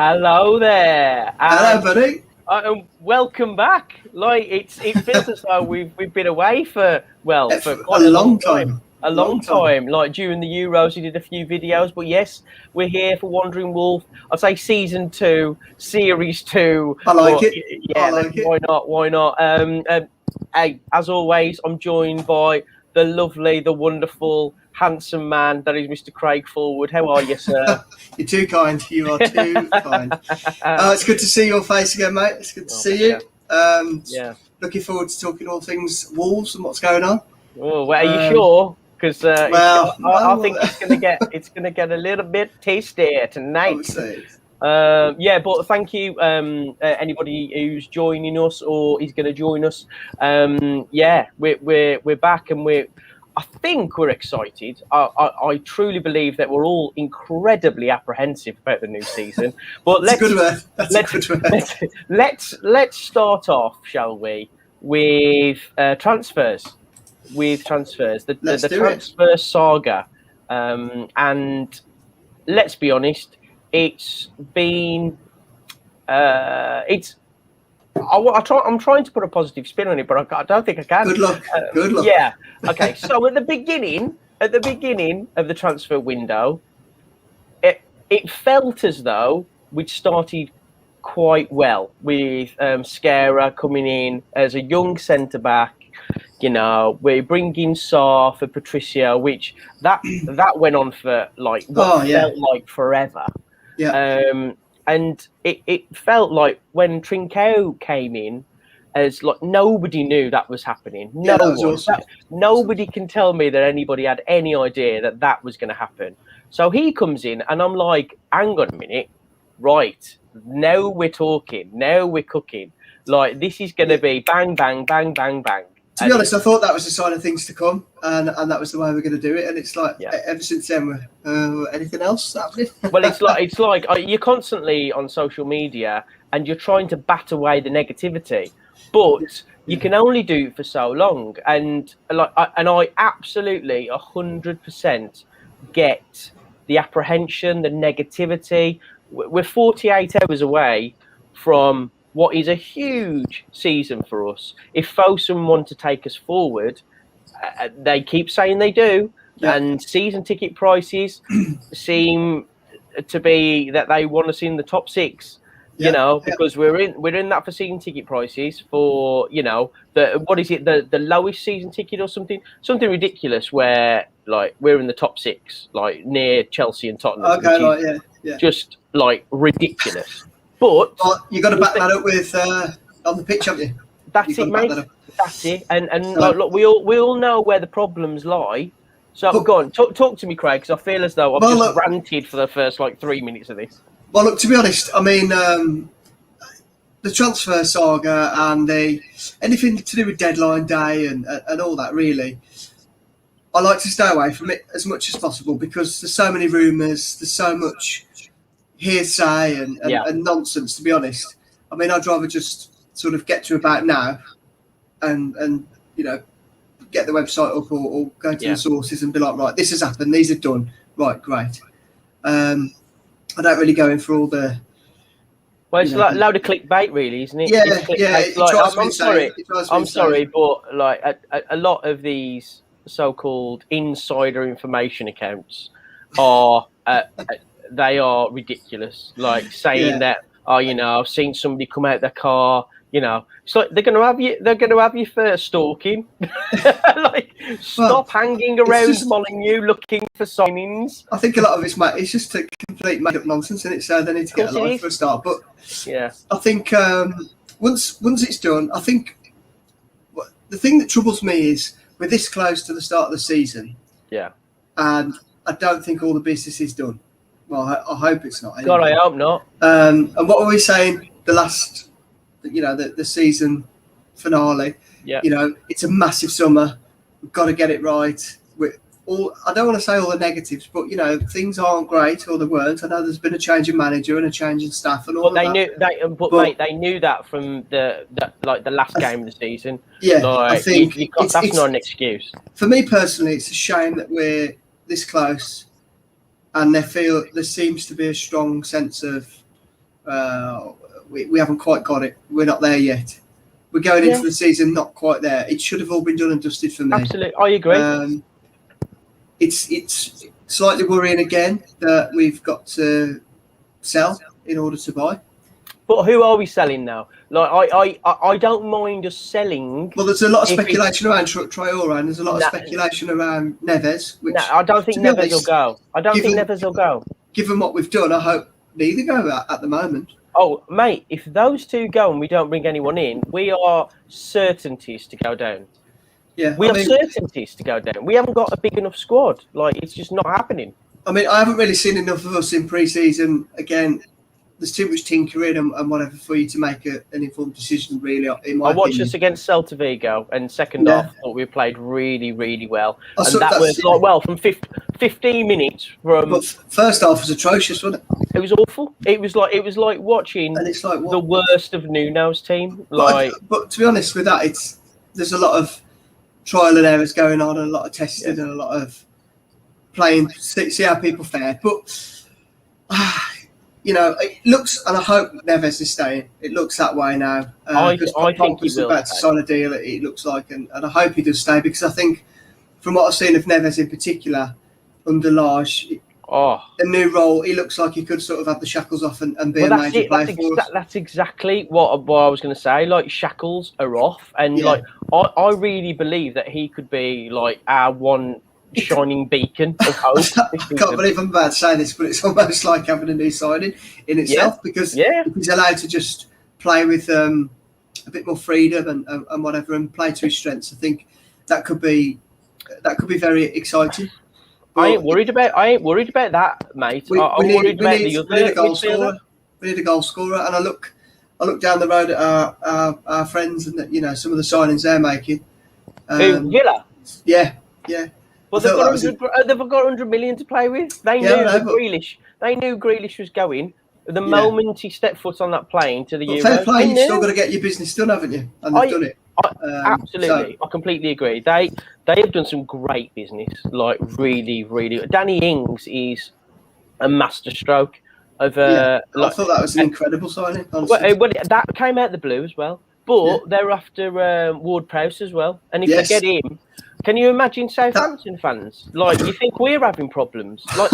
Hello there. Hello, buddy. And welcome back. Like it feels as though we've been away for quite a long time. A long time. Like during the Euros, we did a few videos, but yes, we're here for Wandering Wolf. I'd say season 2, series 2. I like it. Yeah, I like it. Why not? Why not? Hey, as always, I'm joined by the lovely, the wonderful, handsome man that is Mr. Craig Forward. How are you, sir? You're too kind. You are too kind. It's good to see your face again, mate. It's good to see you. Yeah. Looking forward to talking all things Wolves and what's going on. Oh, well, are you sure? Because I think it's gonna get a little bit tastier tonight. But thank you, anybody who's joining us or is going to join us. We're back, and I think we're excited. I truly believe that we're all incredibly apprehensive about the new season. But let's start off, shall we, with transfers. The transfer saga, and let's be honest, it's been I'm trying to put a positive spin on it, but I don't think I can. Good luck. Good luck. Yeah. Okay. So at the beginning of the transfer window, it felt as though we'd started quite well with Scara coming in as a young centre back. You know, we're bringing Sarr for Patricio, which that went on for felt like forever. Yeah. And it felt like when Trincao came in, as like nobody knew that was happening. Nobody can tell me that anybody had any idea that was going to happen. So he comes in, and I'm like, hang on a minute, right? Now we're talking. Now we're cooking. Like this is going to be bang, bang, bang, bang, bang. To be honest, I thought that was the sign of things to come, and that was the way we're going to do it. And it's like ever since then, anything else happening? Well, it's like you're constantly on social media, and you're trying to bat away the negativity, but you can only do it for so long. And I absolutely 100% get the apprehension, the negativity. We're 48 hours away from what is a huge season for us. If Fosun want to take us forward, they keep saying they do, and season ticket prices seem to be that they want us in the top 6. You know, because we're in that for season ticket prices for the lowest season ticket or something ridiculous where like we're in the top 6, like near Chelsea and Tottenham. Okay, just like ridiculous. But you got to back that up with on the pitch, haven't you? That's it, mate. That's it. And look, we all know where the problems lie. So go on, talk to me, Craig, because I feel as though I've ranted for the first 3 minutes of this. Well, look, to be honest, I mean, the transfer saga and anything to do with deadline day and all that, really, I like to stay away from it as much as possible because there's so many rumours, there's so much hearsay and nonsense, to be honest. I mean, I'd rather just sort of get to about now and get the website up or go to the sources and be like, right, this has happened, these are done, right, great. I don't really go in for all the... Well, it's like a load of clickbait, really, isn't it? I'm sorry, but like a lot of these so-called insider information accounts are... they are ridiculous. Like saying that, I've seen somebody come out their car. It's like they're going to have you for stalking. Stop hanging around Molineux looking for signings. I think a lot of it's just a complete made-up nonsense, isn't it? So they need to get a life for a start. But I think once it's done, I think the thing that troubles me is we're this close to the start of the season. Yeah. And I don't think all the business is done. Well, I hope it's not. Anyway. God, I hope not. And what were we saying? The last, the season finale. Yeah. It's a massive summer. We've got to get it right. I don't want to say all the negatives, but things aren't great, or they weren't. I know there's been a change in manager and a change in staff and all. But mate, they knew that from the last game of the season. Yeah, I think that's not an excuse. For me personally, it's a shame that we're this close. And there seems to be a strong sense of we haven't quite got it. We're not there yet. We're going into the season not quite there. It should have all been done and dusted for me. Absolutely, I agree. It's slightly worrying again that we've got to sell in order to buy. But who are we selling now? Like I don't mind us selling. Well, there's a lot of speculation around Traore, and there's a lot of speculation around Neves. Which, no, I don't think Neves will go. I don't think Neves will go. Given what we've done, I hope neither go at the moment. Oh, mate, if those two go and we don't bring anyone in, we are certainties to go down. Yeah, we are certainties to go down. We haven't got a big enough squad. Like, it's just not happening. I mean, I haven't really seen enough of us in pre-season. Again, there's too much tinkering and whatever for you to make an informed decision, really, in my I watched opinion. us against Celta Vigo, and second half, I thought we played really, really well. And that was like, well, from 15 minutes from... But first half was atrocious, wasn't it? It was awful. It was like watching the worst of Nuno's team. But to be honest with that, there's a lot of trial and errors going on, and a lot of testing, and a lot of playing, see how people fare. But... you know, it looks, and I hope Neves is staying. It looks that way now. I think he will. About to sign a deal, it looks like, and I hope he does stay, because I think, from what I've seen of Neves in particular, under Lage, a new role, he looks like he could sort of have the shackles off and be a major player for us. That's exactly what I was going to say. Like, shackles are off, and like I really believe that he could be like our one shining beacon of hope. I can't believe I'm about to say this, but it's almost like having a new signing in itself, because if he's allowed to just play with a bit more freedom and whatever, and play to his strengths, I think that could be very exciting. But I ain't worried about that, mate. I'm worried about the other. We need a goal scorer. We need a goal scorer, and I look down the road at our friends, and some of the signings they're making. Villa. Yeah. Well, they've got 100 million to play with. They knew Grealish. They knew Grealish was going the moment he stepped foot on that plane to the Euros. Fair play, you've still got to get your business done, haven't you? And they've done it. Absolutely, I completely agree. They have done some great business. Like, really, really. Danny Ings is a masterstroke of. I thought that was an incredible signing. Honestly. Well, that came out the blue as well. But they're after Ward-Prowse as well, and if they get him. Can you imagine Southampton fans? Like, you think we're having problems? Like,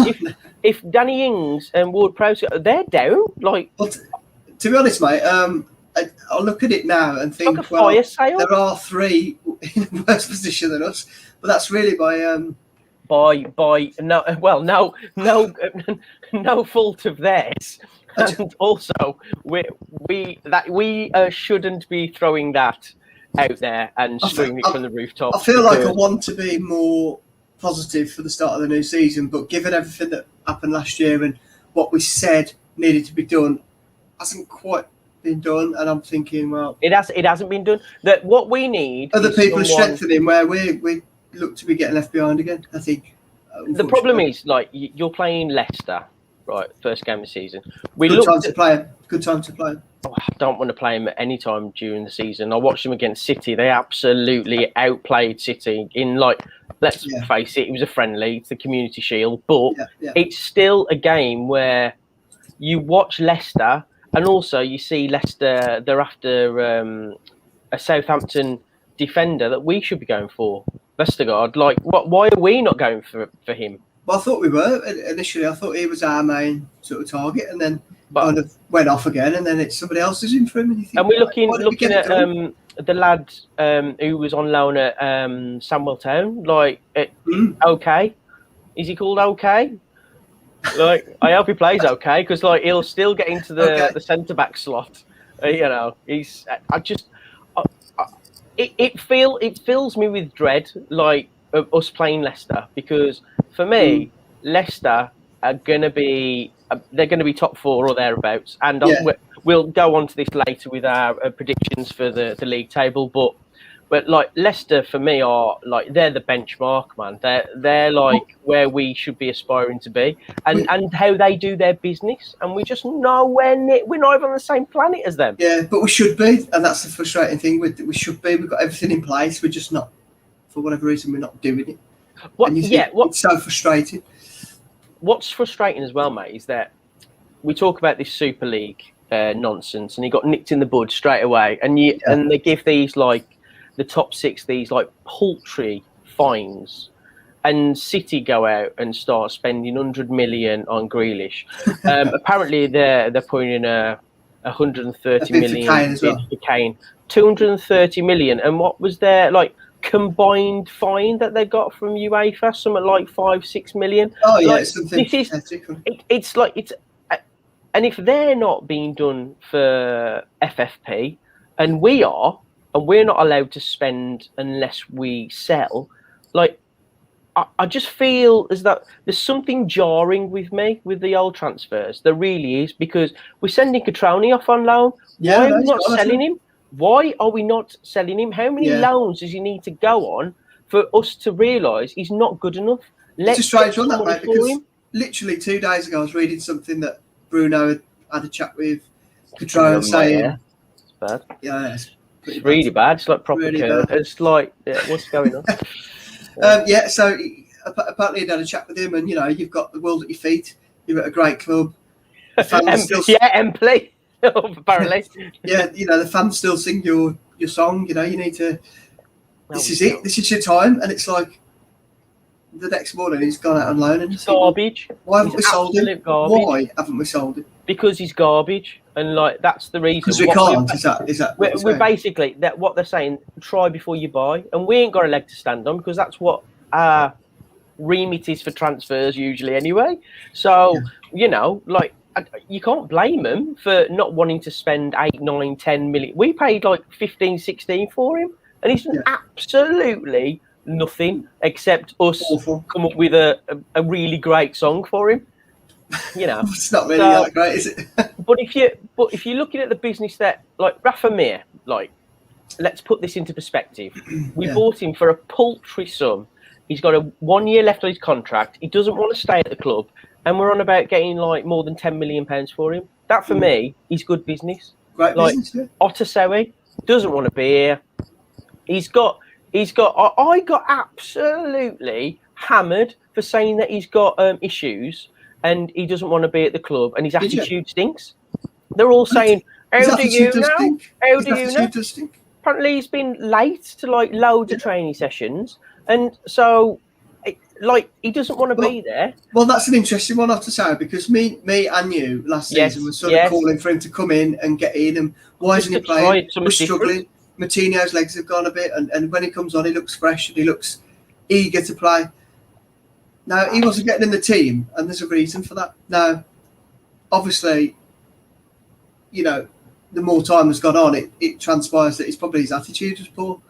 if Danny Ings and Ward-Prowse, they're down. Like, well, to be honest, mate, I'll look at it now and think, like a fire sale. There are three in a worse position than us, but that's really no fault of theirs. And also, we shouldn't be throwing that out there and screaming it from the rooftop. I feel like I want to be more positive for the start of the new season, but given everything that happened last year and what we said needed to be done, hasn't quite been done. And I'm thinking, well, it hasn't been done. That what we need. Other people are strengthening where we look to be getting left behind again. I think. The problem is, like, you're playing Leicester, right? First game of the season. Good time to play him. I don't want to play them at any time during the season. I watched them against City. They absolutely outplayed City in, like, let's face it, it was a friendly. It's the Community Shield. But it's still a game where you watch Leicester and also you see Leicester, they're after a Southampton defender that we should be going for. Vestergaard. Like, why are we not going for him? Well, I thought we were initially. I thought he was our main sort of target, and then kind of went off again, and then it's somebody else who's in for him. And you think, we're looking at the lad who was on loan at Sandwell Town. Like, OK, is he called OK? Like, I hope he plays OK, because like he'll still get into the centre back slot. He's. It fills me with dread, like, of us playing Leicester, because for me, Leicester are going to be top four or thereabouts, and we'll go on to this later with our predictions for the league table. But like, Leicester for me are like, they're the benchmark, man. They're like where we should be aspiring to be, and how they do their business, and we just nowhere near. We're not even on the same planet as them. Yeah, but we should be, and that's the frustrating thing. We should be. We've got everything in place. We're just not, for whatever reason, we're not doing it. It's so frustrating. What's frustrating as well, mate, is that we talk about this Super League nonsense, and he got nicked in the bud straight away. And and they give these like the top six these like paltry fines, and City go out and start spending 100 million on Grealish. Apparently, they're putting in a 130 million bid for Kane, 230 million, and what was their like combined fine that they got from UEFA? Something like 5-6 million. Oh yeah, like, it's something. It's like it's. And if they're not being done for FFP, and we're not allowed to spend unless we sell, like, I just feel as that there's something jarring with me with the old transfers. There really is, because we're sending Catroni off on loan. Why are we not selling him? Why are we not selling him? How many loans does he need to go on for us to realise he's not good enough? It's a strange one, that, mate, because literally 2 days ago I was reading something that Bruno had a chat with Catrone saying, it's bad. Yeah, it's really bad. It's like proper. Really it's like, what's going on? So apparently he'd had a chat with him, and you've got the world at your feet. You're at a great club. Emply. Apparently. The fans still sing your song. You need to. This is it. This is your time, and it's like the next morning he's gone out on loan and garbage. Why haven't we sold him? Why haven't we sold him? Because he's garbage, and like that's the reason. Because we can't. Is that? We're basically that what they're saying. Try before you buy, and we ain't got a leg to stand on, because that's what our remit is for transfers usually anyway. So like you can't blame them for not wanting to spend 8, 9, 10 million. We paid like 15, 16 for him, and he's absolutely nothing except us come up with a really great song for him. It's not really that great, is it? but if you're looking at the business that, like, Rafa Mir, like, let's put this into perspective. We bought him for a paltry sum. He's got 1 year left on his contract. He doesn't want to stay at the club, and we're on about getting like more than £10 million for him. That for me is good business. Great business. Otasowie doesn't want to be here. I got absolutely hammered for saying that he's got issues and he doesn't want to be at the club, and his attitude stinks. They're all saying, "How do you know? How do you know?" Apparently, he's been late to like loads of training sessions, and so like he doesn't want to be there. Well, that's an interesting one, I have to say, because me and you last season were sort of calling for him to come in and get in, and why isn't he playing? We're struggling. Martinez's legs have gone a bit, and when he comes on, he looks fresh and he looks eager to play. Now, he wasn't getting in the team, and there's a reason for that. Now, obviously, the more time has gone on, it transpires that it's probably his attitude was poor.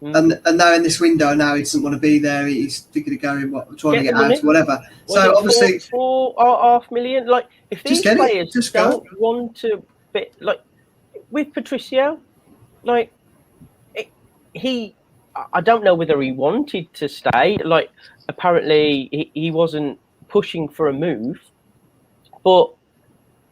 And now in this window, now he doesn't want to be there. He's thinking of going, trying to get out, whatever. So obviously, 4.5 million. Like, if these players don't want to be, like, with Patricio, like, I don't know whether he wanted to stay. Like, apparently he wasn't pushing for a move, but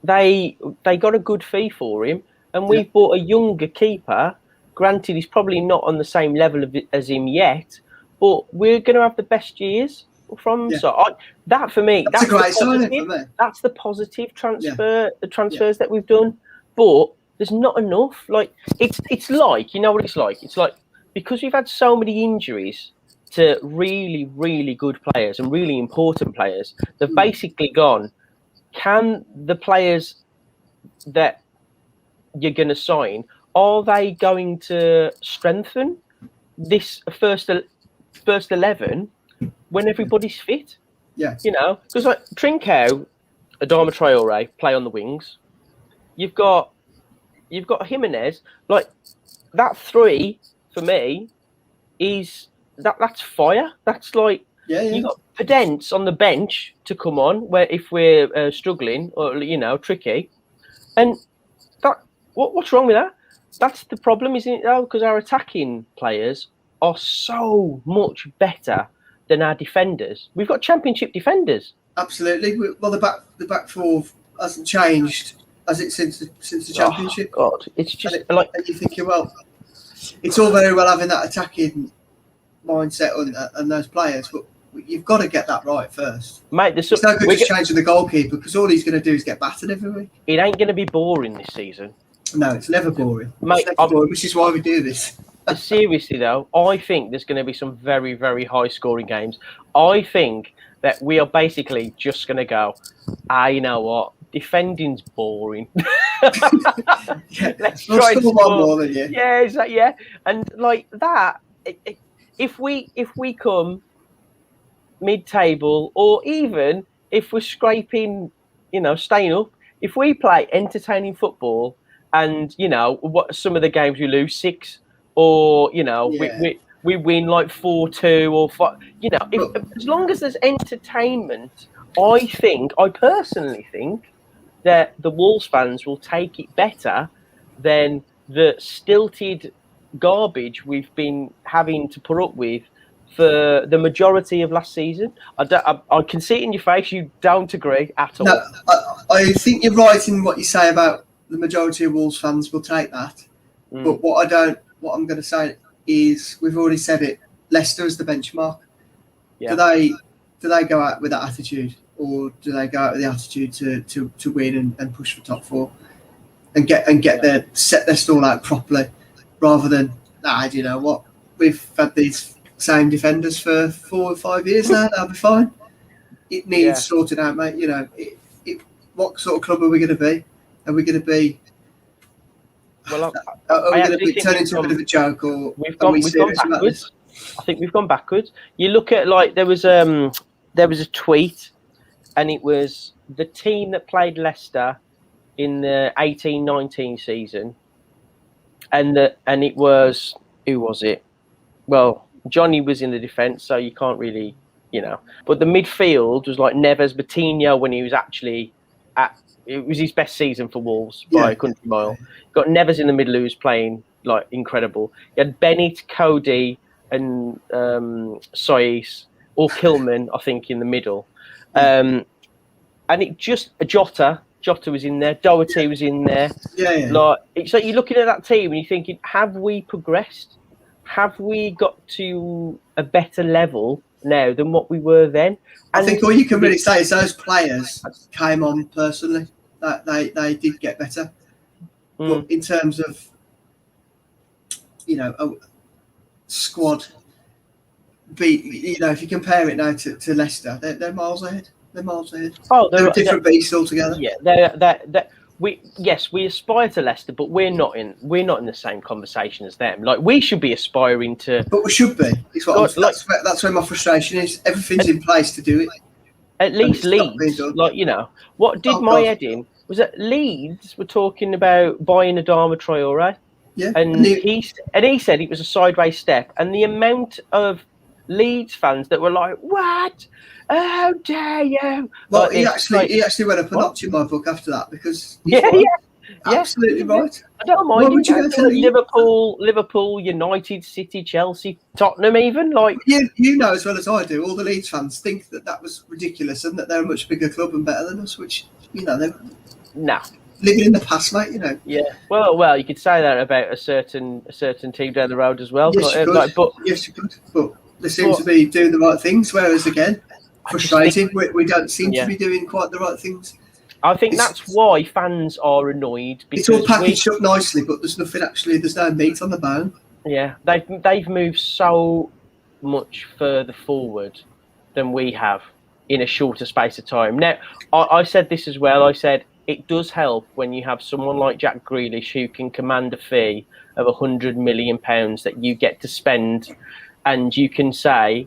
they got a good fee for him, and we've bought a younger keeper. Granted, he's probably not on the same level as him yet, but we're going to have the best years from. Yeah. So that for me, that's a great signing for me. That's the positive transfer. The transfers that we've done, but there's not enough. Like it's like, you know what it's like. It's like, because we've had so many injuries to really, really good players and really important players, they've basically gone, can the players that you're going to sign, are they going to strengthen this first 11 when everybody's fit? Yeah. Because like Trincao, Adama Traore play on the wings. You've got Jimenez. Like, that three for me is that's fire. That's like you got Pedence on the bench to come on where if we're struggling or tricky, and that what's wrong with that? That's the problem, isn't it? Though, because our attacking players are so much better than our defenders. We've got championship defenders. Absolutely. Well, the back four hasn't changed, has it, since the championship? Oh, God, it's just and you're thinking, well, it's all very well having that attacking mindset and those players, but you've got to get that right first. Mate, it's no good just changing the goalkeeper, because all he's going to do is get battered every week. It ain't going to be boring this season. No, it's never boring. Mate, it's never boring, which is why we do this. Seriously, though, I think there's going to be some very, very high-scoring games. I think that we are basically just going to go, you know what? Defending's boring. Let's try and score one more than you. Yeah, exactly. Yeah, and like that, if we come mid-table, or even if we're scraping, staying up, if we play entertaining football, and what some of the games we lose 6, or we win like 4-2 or 5, as long as there's entertainment, I personally think that the Wolves fans will take it better than the stilted garbage we've been having to put up with for the majority of last season. I can see it in your face. You don't agree at all. No, I think you're right in what you say about the majority of Wolves fans will take that. But what I'm going to say is, we've already said it, Leicester is the benchmark. Yeah. Do they go out with that attitude, or do they go out with the attitude to win and push for top 4 and set their stall out properly, rather than do you know what, we've had these same defenders for 4 or 5 years now, that'll be fine. It needs sorting out, mate. What sort of club are we going to be? Are we going to be? Well, are we going to turn into a bit of a joke, or we've gone backwards? I think we've gone backwards. You look at, like, there was a tweet, and it was the team that played Leicester in the 18-19 season, and it was, who was it? Well, Johnny was in the defence, so you can't really, But the midfield was like Neves, Coutinho, when he was actually it was his best season for Wolves by a country mile. Got Neves in the middle, who was playing like incredible. You had Bennett, Cody, and Sois, or Kilman, I think, in the middle. And it just Jota was in there, Doherty was in there. So you're looking at that team and you're thinking, have we progressed? Have we got to a better level now than what we were then? And I think all you can really say is those players came on personally. That they did get better. But in terms of a squad, if you compare it now to Leicester, they're miles ahead. They're miles ahead. Oh, they're a different beast altogether. Yeah, we aspire to Leicester, but we're not in the same conversation as them. Like, we should be aspiring to. But we should be. That's where my frustration is. Everything's in place to do it. At least Leeds, what did my head in was that Leeds were talking about buying Adama Traore. Yeah, and he said it was a sideways step, and the amount of Leeds fans that were like, "What? How dare you?" Well, he actually went up a notch in my book after that, because absolutely right. I don't mind. Why would you go to Liverpool, United, City, Chelsea, Tottenham, even like you know as well as I do. All the Leeds fans think that was ridiculous, and that they're a much bigger club and better than us, which they're living in the past, mate. Yeah. Well, you could say that about a certain team down the road as well. Yes, you could. But they seem to be doing the right things, whereas again, frustrating. We don't seem to be doing quite the right things. I think that's why fans are annoyed. Because it's all packaged up nicely, but there's nothing actually. There's no meat on the bone. Yeah, they've moved so much further forward than we have in a shorter space of time. Now, I said this as well. I said it does help when you have someone like Jack Grealish who can command a fee of £100 million that you get to spend, and you can say,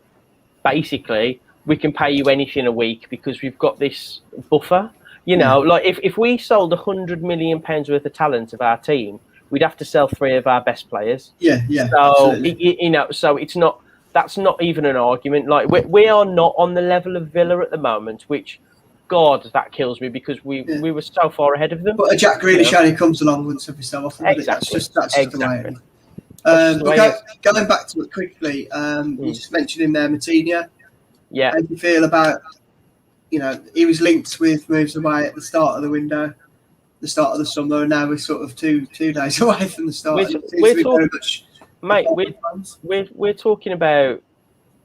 basically, we can pay you anything a week because we've got this buffer. Like if we sold £100 million worth of talent of our team, we'd have to sell 3 of our best players. Yeah. So so it's not. That's not even an argument. Like we are not on the level of Villa at the moment, which, God, that kills me, because we were so far ahead of them. But a Jack Grealish only comes along once every so often. Exactly. That's just the way it is. But going back to it quickly, you just mentioned in there Coutinho. Yeah. How do you feel about? He was linked with moves away at the start of the window, the start of the summer, and now we're sort of two days away from the start. We're talking about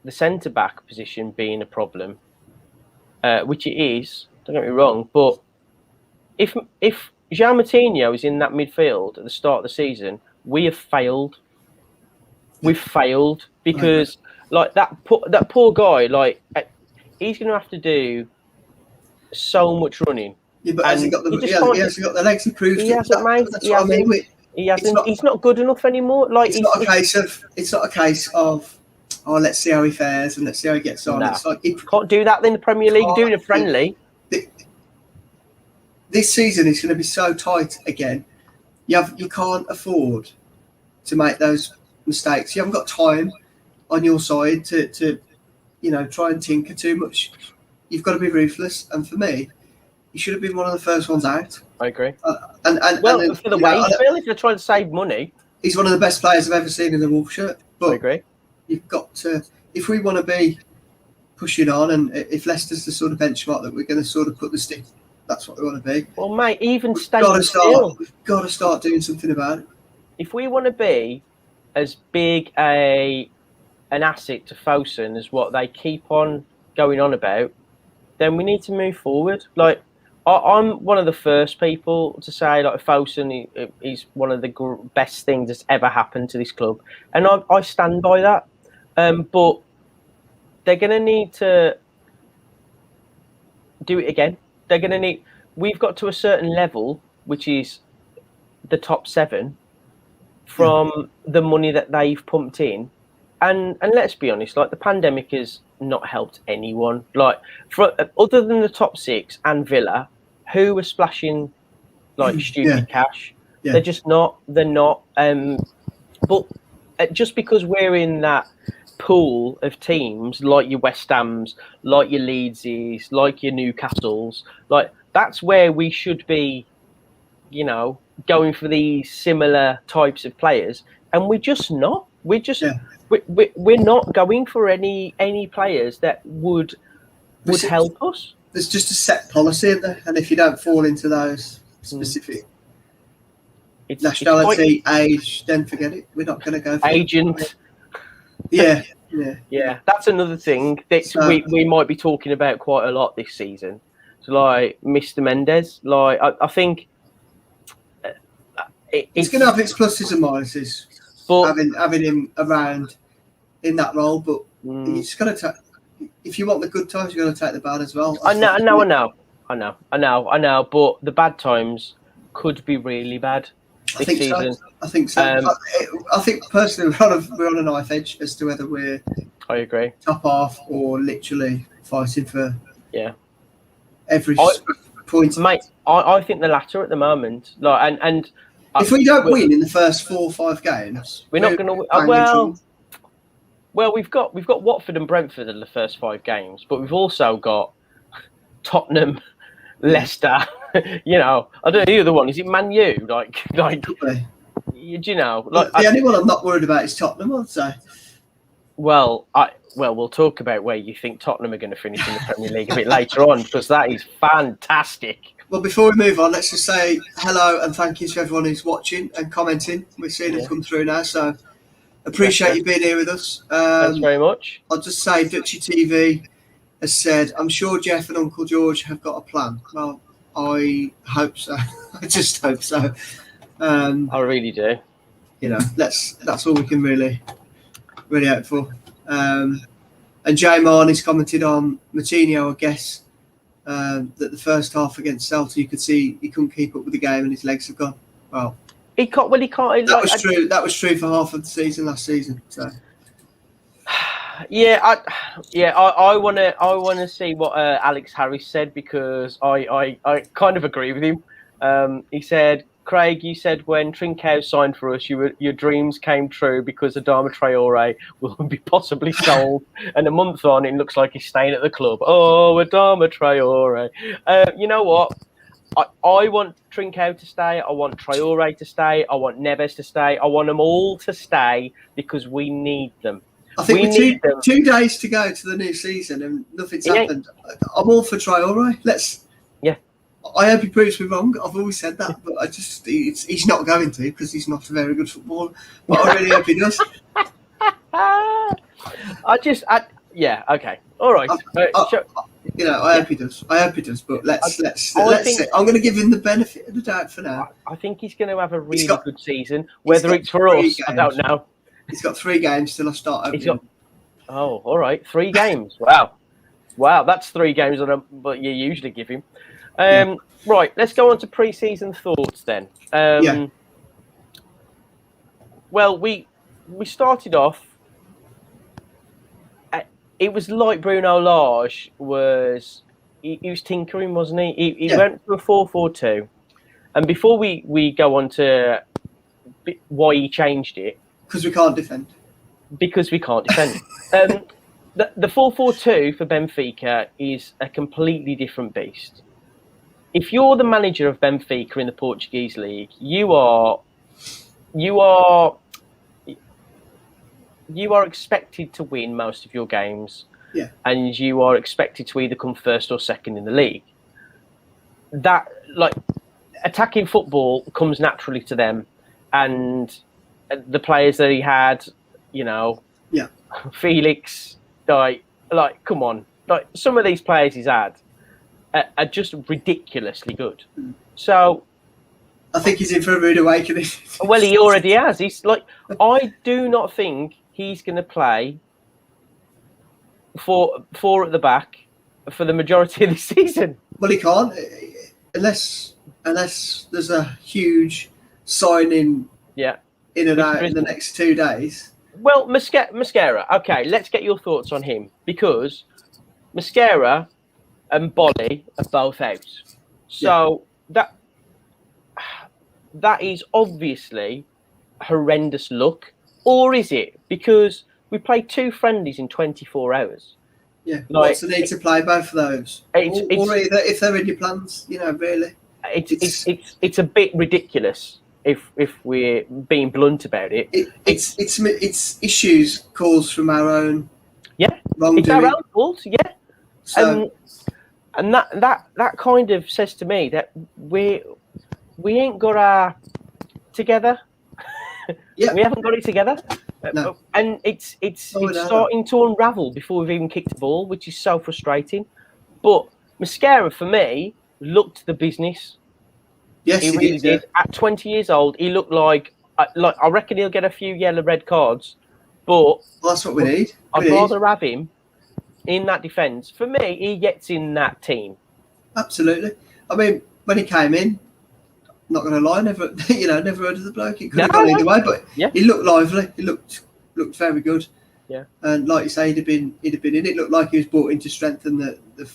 the centre-back position being a problem, which it is, don't get me wrong, but if João Moutinho is in that midfield at the start of the season, we have failed. We've failed because like that poor guy, like he's going to have to do so much running. Yeah, but has he got the legs? He proved he hasn't, mate. That's what I mean. He hasn't. He's not good enough anymore. Like it's not a case of oh, let's see how he fares and let's see how he gets on. Nah. It's like can't do that in the Premier League. Doing a friendly. This season is going to be so tight again. You can't afford to make those mistakes. You haven't got time on your side to try and tinker too much. You've got to be ruthless. And for me, he should have been one of the first ones out. I agree. For the wage bill, if you're trying to save money, he's one of the best players I've ever seen in the Wolf shirt. But I agree. You've got to, if we want to be pushing on, and if Leicester's the sort of benchmark that we're going to sort of put the stick, that's what we want to be. Well, mate, even we've got to start doing something about it. If we want to be as big an asset to Fosun as what they keep on going on about, then we need to move forward. Like, I'm one of the first people to say, like, Fosun is one of the best things that's ever happened to this club, and I stand by that. But they're going to need to do it again. They're going to need. We've got to a certain level, which is the top 7, from the money that they've pumped in, and let's be honest, like the pandemic has not helped anyone. Like, other than the top 6 and Villa, who were splashing like stupid cash. Yeah. They're just not. They're not. But just because we're in that pool of teams, like your West Hams, like your Leedses, like your Newcastles, like that's where we should be, going for these similar types of players, and we're just not. We're just we're not going for any players that would help us. There's just a set policy in there, and if you don't fall into those specific nationality, age, then forget it. We're not going to go for agent. Yeah. That's another thing that we might be talking about quite a lot this season. So, like Mr. Mendes, like I think it's going to have its pluses and minuses. But having him around in that role, but you just got to. If you want the good times, you're going to take the bad as well. I know. But the bad times could be really bad this season. I think so. I think personally, we're on a knife edge as to whether we're. I agree. Top half or literally fighting for. Yeah. Every point, mate. I think the latter at the moment. Like, and if we don't win in the first 4 or 5 games, we're not going to. Well, we've got Watford and Brentford in the first 5 games, but we've also got Tottenham, Leicester. I don't know the other one. Is it Man U? Like, the only one I'm not worried about is Tottenham, I'd say. Well, we'll talk about where you think Tottenham are going to finish in the Premier League a bit later on, because that is fantastic. Well, before we move on, let's just say hello and thank you to everyone who's watching and commenting. We're seeing them come through now, so appreciate you being here with us. Thanks very much. I'll just say Dutchy TV has said, I'm sure Jeff and Uncle George have got a plan. Well, I hope so. I just hope so. I really do. That's all we can really hope for. And Jay Marn has commented on Moutinho, I guess, that the first half against Celta, you could see he couldn't keep up with the game and his legs have gone. Well, he can't. That was true. That was true for half of the season last season. So. I want to see what Alex Harris said, because I kind of agree with him. He said, Craig, you said when Trincao signed for us, your dreams came true because Adama Traore will be possibly sold, and a month on, it looks like he's staying at the club. Oh, Adama Traore. You know what? I want Trincao to stay. I want Traore to stay. I want Neves to stay. I want them all to stay because we need them. I think with 2 days to go to the new season and nothing's happened. I'm all for Traore. I hope he proves me wrong. I've always said that, but he's not going to, because he's not a very good footballer. But I really hope he does. Yeah, okay, all right. I hope he does. But let's see. I'm going to give him the benefit of the doubt for now. I think he's going to have a really good season. Whether it's for us, I don't know. He's got 3 games till I start opening. Oh, all right, 3 games. Wow, that's 3 games on what you usually give him. Right, let's go on to pre-season thoughts then. Well, we started off. It was like Bruno Lage was. He was tinkering, wasn't he? He went to a 4-4-2, and before we go on to why he changed it, because we can't defend. The 4-4-2 for Benfica is a completely different beast. If you're the manager of Benfica in the Portuguese league, you are expected to win most of your games, and you are expected to either come first or second in the league. That, like, attacking football comes naturally to them, and the players that he had, Felix, like, come on, like some of these players he's had are just ridiculously good. So I think he's in for a rude awakening. Well, he already has. He's like, I do not think he's going to play for 4 at the back for the majority of the season. Well, he can't unless there's a huge signing. In and out in the next 2 days. Well, Mosquera. Okay, let's get your thoughts on him, because Mosquera and Bolly are both out. So that is obviously horrendous luck, or is it? Because we played 2 friendlies in 24 hours. Yeah, what's the need to play both of those? Or either, if they're in your plans, really. It's a bit ridiculous. If we're being blunt about it, it's issues caused from our own wrongdoing. It's our own fault, So, and that kind of says to me that we ain't got our together. We haven't got it together. No. And it's starting to unravel before we've even kicked the ball, which is so frustrating. But Mosquera, for me, looked the business. Yes, he really did. At 20 years old, he looked like I reckon he'll get a few yellow red cards, but that's what we need. I'd rather have him in that defence. For me, he gets in that team. Absolutely. I mean, when he came in, not going to lie, never heard of the bloke. It could have gone either way, but he looked lively. He looked very good. Yeah. And like you say, he'd have been in. It looked like he was brought in to strengthen the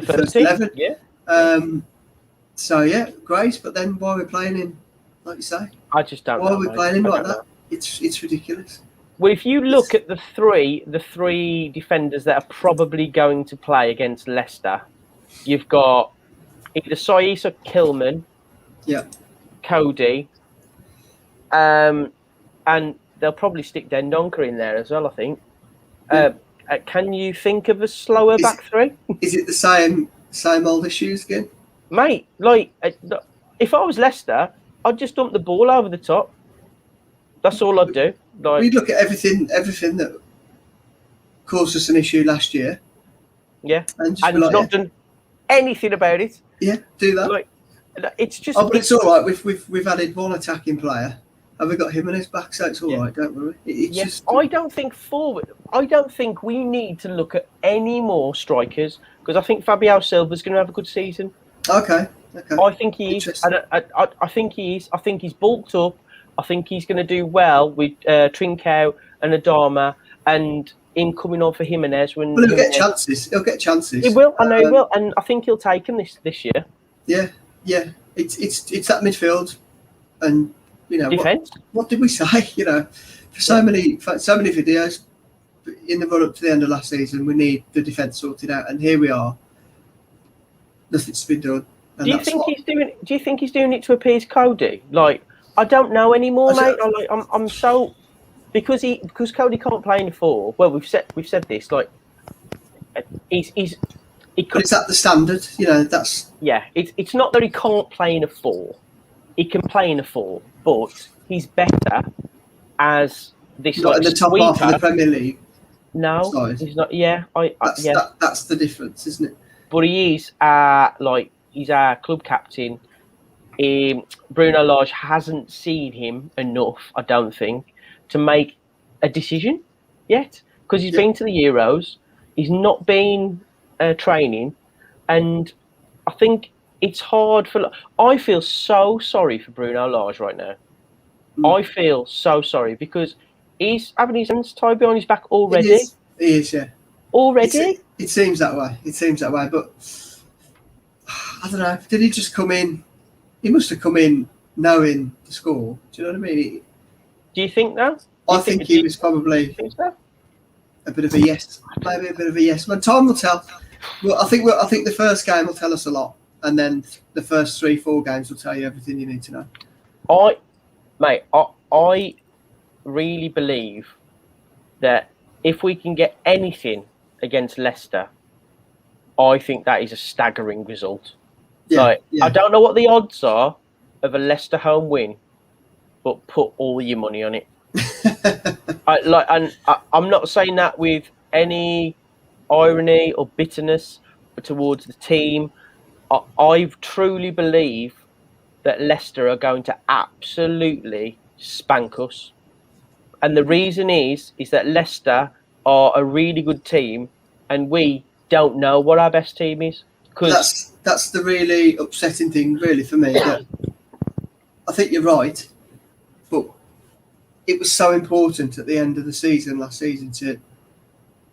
first team. 11. Yeah. So great. But then why are we playing him, like you say? I just don't know. Why are we playing him like that? It's ridiculous. Well, if you look at the three defenders that are probably going to play against Leicester, you've got either Saiss or Kilman. Yeah. Cody. And they'll probably stick Dendoncker in there as well, I think. Can you think of a slower back three? Is it the same old issues again? Mate, like, if I was Leicester, I'd just dump the ball over the top. That's all I'd do. Like, we'd look at everything that caused us an issue last year. Yeah. And not done anything about it. Yeah, do that. Like, it's just. Oh, but it's all right. We've added one attacking player. Have we got him on his back? So it's all right. Don't worry. Just. I don't think forward. I don't think we need to look at any more strikers, because I think Fabio Silva's going to have a good season. Okay. I think he is. I think he is. I think he's bulked up. I think he's going to do well with Trincao and Adama, and him coming on for Jimenez. He'll get chances. He will. I know he will, and I think he'll take him this year. Yeah. It's that midfield, and defense. What did we say? For so many videos in the run up to the end of last season, we need the defense sorted out, and here we are. Nothing's been done. Do you think he's doing it to appease Cody? Like, I don't know anymore, mate. I'm so because Cody can't play in 4. Well, we've said this. Like, but it's at the standard. That's It's not that he can't play in a 4. He can play in a 4, but he's better as this in the top sweeper. half of the Premier League. No, side. he's not. Yeah, That's the difference, isn't it? But he is he's our club captain. Bruno Lage hasn't seen him enough, I don't think, to make a decision yet, because he's been to the Euros. He's not been training, and I think it's hard for. I feel so sorry for Bruno Lage right now. I feel so sorry because he's having his hands tied behind his back already. He is, yeah. Already? It seems that way. But I don't know. Did he just come in? He must have come in knowing the score. Do you know what I mean? Do you think that? I think he was probably a bit of a yes. Maybe a bit of a yes. But time will tell. Well, I think the first game will tell us a lot, and then the first 3-4 games will tell you everything you need to know. I really believe that if we can get anything against Leicester, I think that is a staggering result. I don't know what the odds are of a Leicester home win, but put all your money on it. I'm not saying that with any irony or bitterness towards the team. I truly believe that Leicester are going to absolutely spank us. And the reason is that Leicester are a really good team and we don't know what our best team is. That's the really upsetting thing, really, for me. That I think you're right, but it was so important at the end of the season, last season,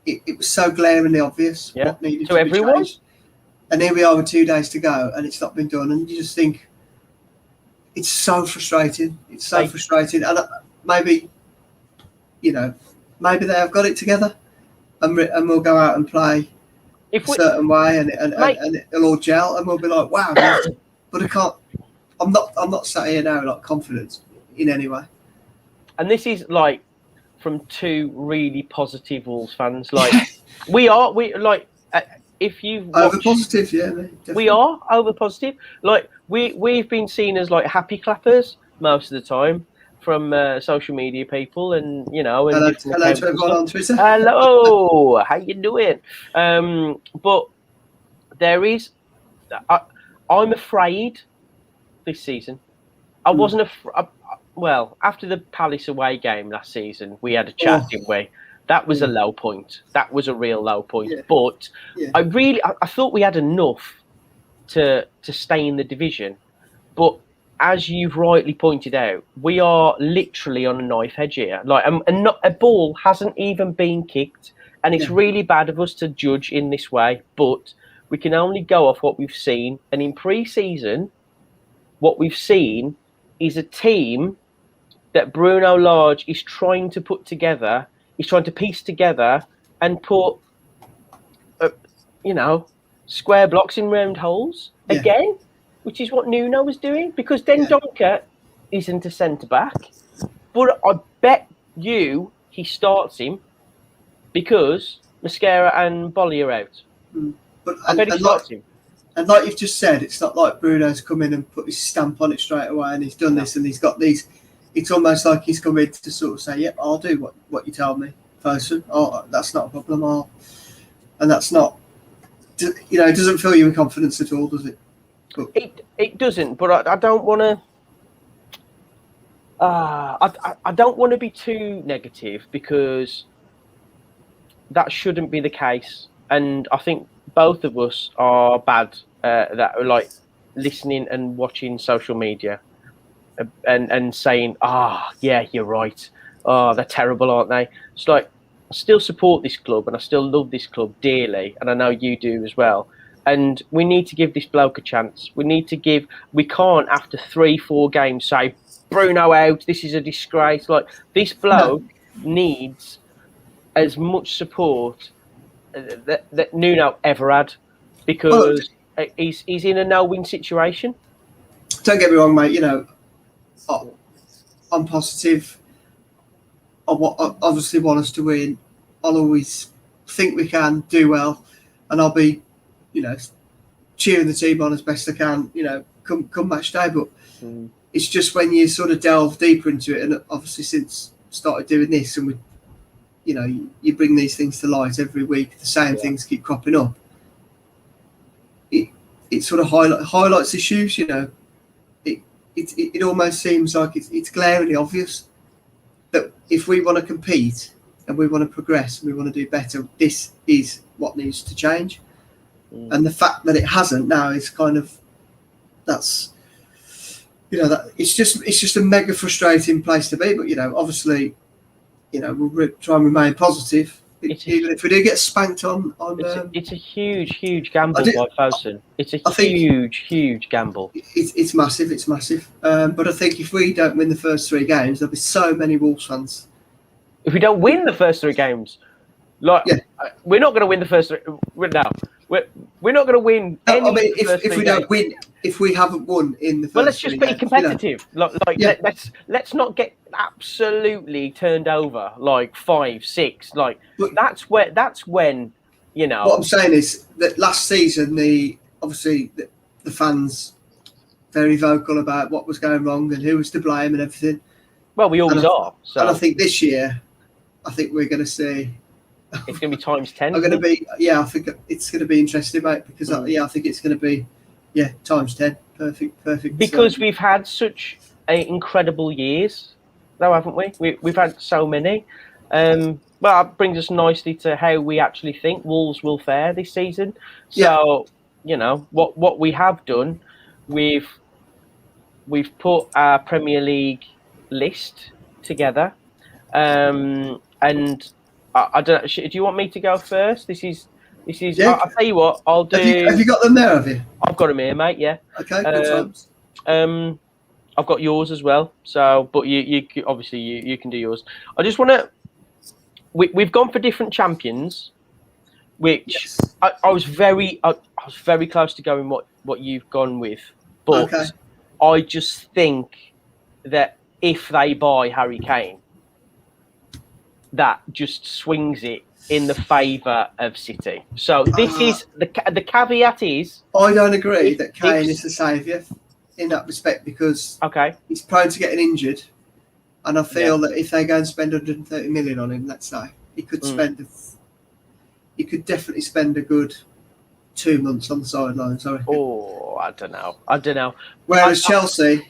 it was so glaringly obvious what needed to be changed. And here we are with 2 days to go and it's not been done. And you just think, it's so frustrating. It's so frustrating. And maybe they have got it together and we'll go out and play a certain way and it'll all gel and we'll be like, wow. But I can't. I'm not sat here now like confident in any way. And this is like from 2 really positive Wolves fans. Like if you've watched, over positive, yeah, definitely. We are over positive. Like we've been seen as like happy clappers most of the time from social media people, and hello to everyone on Twitter. Hello, how you doing? But there is, I'm afraid this season. I wasn't well, after the Palace away game last season, we had a chat, didn't we? That was a low point. That was a real low point. Yeah. But I thought we had enough to stay in the division. But as you've rightly pointed out, we are literally on a knife edge here. Like, and not a ball hasn't even been kicked, and it's really bad of us to judge in this way. But we can only go off what we've seen. And in pre-season, what we've seen is a team that Bruno Lage is trying to put together. He's trying to piece together and put, square blocks in round holes again, which is what Nuno was doing, because Dendoncker isn't a centre-back. But I bet you he starts him because Mosquera and Bolly are out. I bet he starts him. And like you've just said, it's not like Bruno's come in and put his stamp on it straight away and he's done this and he's got these. It's almost like he's come in to sort of say, yep, I'll do what you tell me, person. Oh, that's not a problem. And that's not, it doesn't fill you with confidence at all, does it? But it doesn't, but I don't want to. I don't want to be too negative because that shouldn't be the case. And I think both of us are bad that are like listening and watching social media and saying, yeah, you're right. Oh, they're terrible, aren't they? It's like, I still support this club and I still love this club dearly. And I know you do as well. And we need to give this bloke a chance. We can't after 3-4 games say, Bruno out, this is a disgrace. Like, this bloke needs as much support that Nuno ever had, because he's in a no-win situation. Don't get me wrong, mate. I'm positive. I obviously want us to win. I'll always think we can do well, and I'll be, cheering the team on as best I can. Come match day, but it's just when you sort of delve deeper into it, and obviously since started doing this, and you bring these things to light every week. The same things keep cropping up. It sort of highlights issues. It almost seems like it's glaringly obvious that if we want to compete and we want to progress and we want to do better, this is what needs to change. And the fact that it hasn't now is kind of that it's just a mega frustrating place to be. But obviously, we'll try and remain positive. Even if we do get spanked on it's a huge gamble by Fosun. It's a huge gamble. It's massive. It's massive. But I think if we don't win the first 3 games, there'll be so many Wolves fans. If we don't win the first 3 games, we're not going to win the first 3. No, we're not going to win. If we don't win, if we haven't won in the first, let's just be competitive. Let's not get absolutely turned over 5-6. That's when What I'm saying is that last season, the fans very vocal about what was going wrong and who was to blame and everything. Well, we always are. So. And I think this year, we're going to see. It's going to be times 10. I think it's going to be interesting, mate, because I think it's going to be times 10. Perfect. Because we've had such incredible years, though, haven't we? We've had so many. Well, that brings us nicely to how we actually think Wolves will fare this season. So, what we have done, we've put our Premier League list together, and I don't. Do you want me to go first? This is. Yeah. I'll tell you what. I'll do. Have you got them there? Have you? I've got them here, mate. Yeah. Okay. Good times. I've got yours as well. So, but you obviously you can do yours. I just want to. We've gone for different champions, which I was very close to going what you've gone with, but I just think that if they buy Harry Kane, that just swings it in the favour of City. So this is the caveat is. I don't agree that Kane is the saviour in that respect because he's prone to getting injured, and I feel that if they go and spend 130 million on him, let's say he could definitely spend a good 2 months on the sidelines. I reckon. Oh, I don't know. Whereas Chelsea,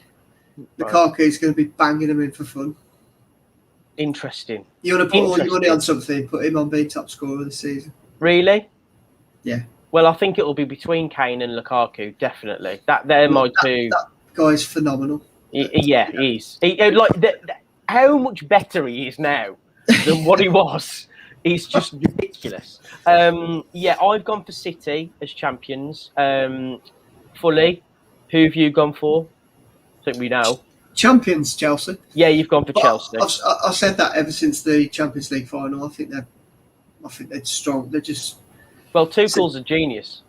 Lukaku's going to be banging them in for fun. Interesting. You want to put all your money on something, put him on being top scorer this season. Really? Yeah. Well, I think it will be between Kane and Lukaku, definitely. They're my two. That guy's phenomenal. He is. How much better he is now than what he was is just ridiculous. I've gone for City as champions. Fully. Who have you gone for? I think we know. Champions, Chelsea. Yeah, you've gone for Chelsea. I've said that ever since the Champions League final. I think they're strong. They're just. Well, Tuchel's a genius.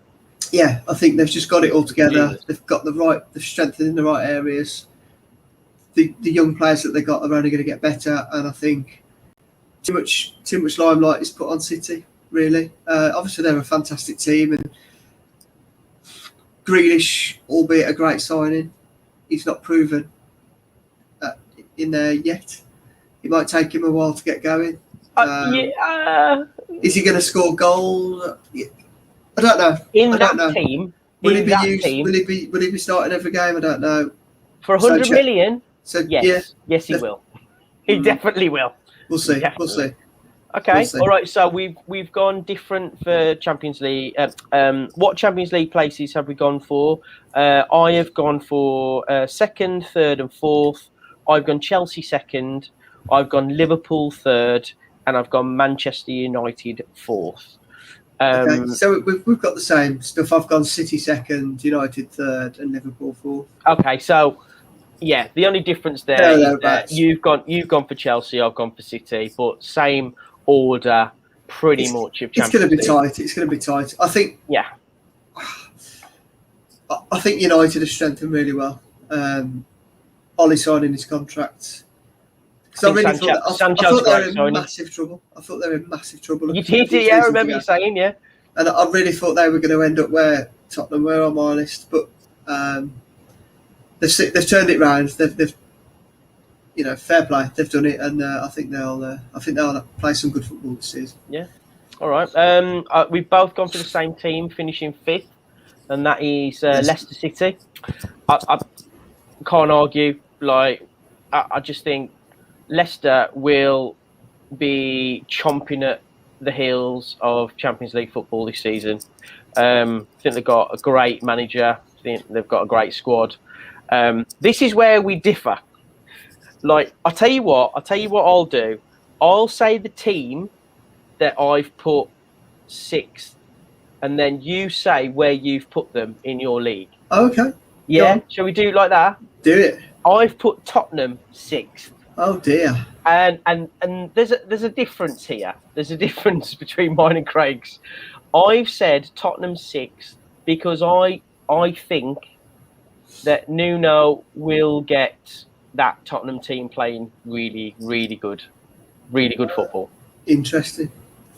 Yeah, I think they've just got it all together. They've got they've strengthened in the right areas. The young players that they got are only going to get better, and I think too much limelight is put on City. Really, obviously they're a fantastic team, and Grealish, albeit a great signing, he's not proven in there yet. It might take him a while to get going. Is he going to score goals? I don't know. In that team, will he be used? Will he be starting every game? I don't know. For 100 million? So yes, he will. He definitely will. We'll see. Definitely. We'll see. Okay, all right. So we've gone different for Champions League. What Champions League places have we gone for? I have gone for second, third, and fourth. I've gone Chelsea second. I've gone Liverpool third, and I've gone Manchester United fourth. Okay, so we've got the same stuff. I've gone City second, United third, and Liverpool fourth. Okay, so yeah, the only difference there is that you've gone for Chelsea, I've gone for City, but same order, pretty much of Champions League. It's going to be tight. I think. Yeah. I think United have strengthened really well. Ollie signing his contract. Because I really thought they were in massive trouble. You did, yeah. I remember you saying, yeah. And I really thought they were going to end up where Tottenham were on my list, but they've turned it round. fair play. They've done it, and I think they'll play some good football this season. Yeah. All right. We've both gone for the same team, finishing 5th, and that is Leicester City. I can't argue. I just think Leicester will be chomping at the heels of Champions League football this season. I think they've got a great manager. I think they've got a great squad. This is where we differ. I'll tell you what I'll do. I'll say the team that I've put 6th, and then you say where you've put them in your league. Okay. Yeah? Shall we do it like that? Do it. I've put Tottenham 6th. Oh dear. And there's a difference here. There's a difference between mine and Craig's. I've said Tottenham 6th because I think that Nuno will get that Tottenham team playing really, really good football. Interesting.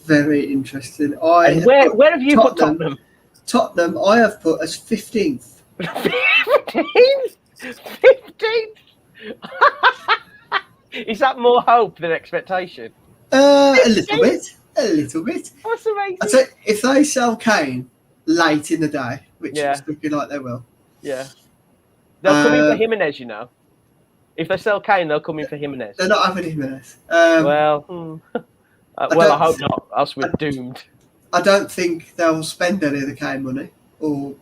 Very interesting. Where have you put Tottenham? Tottenham, I have put as 15th. 15th? 15th? Is that more hope than expectation? A little bit. That's amazing. I'd say if they sell Kane late in the day, which it's looking like they will. Yeah. They'll come in for Jimenez, you know. If they sell Kane, they'll come in for Jimenez. They're not having Jimenez. I hope not. Else we're doomed. I don't think they'll spend any of the Kane money or